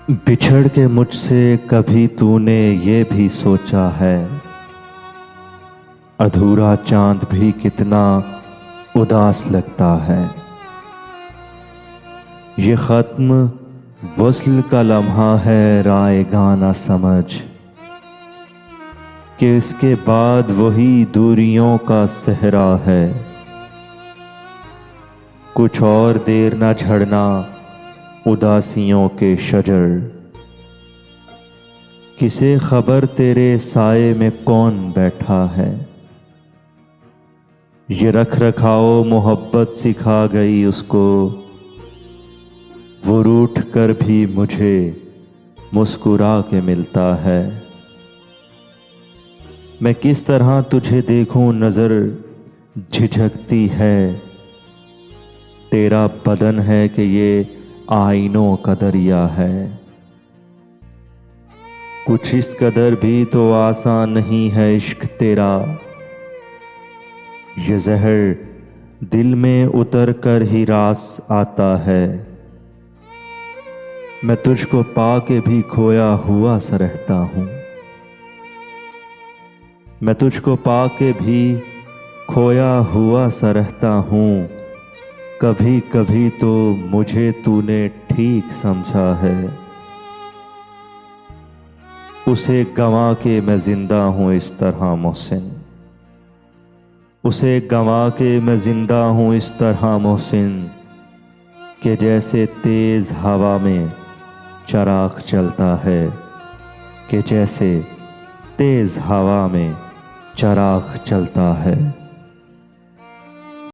बिछड़ के मुझसे कभी तूने ये भी सोचा है, अधूरा चांद भी कितना उदास लगता है। ये ख़त्म वस्ल का लम्हा है, राएगा ना समझ कि इसके बाद वही दूरियों का सहरा है। कुछ और देर न झड़ना उदासियों के शजर, किसे खबर तेरे साए में कौन बैठा है। ये रख रखाओ मोहब्बत सिखा गई उसको, वो रूठ कर भी मुझे मुस्कुरा के मिलता है। मैं किस तरह तुझे देखूं नजर झिझकती है, तेरा बदन है कि ये आईनों का दरिया है। कुछ इस कदर भी तो आसान नहीं है इश्क तेरा, ये जहर दिल में उतर कर ही रास आता है। मैं तुझको पाके भी खोया हुआ सा रहता हूँ, मैं तुझको पाके भी खोया हुआ सा रहता हूँ। कभी कभी तो मुझे तूने ठीक समझा है, उसे गंवा के मैं जिंदा हूँ इस तरह मोहसिन, उसे गंवा के मैं जिंदा हूँ इस तरह मोहसिन, कि जैसे तेज हवा में चराग चलता है, कि जैसे तेज हवा में चराग चलता है।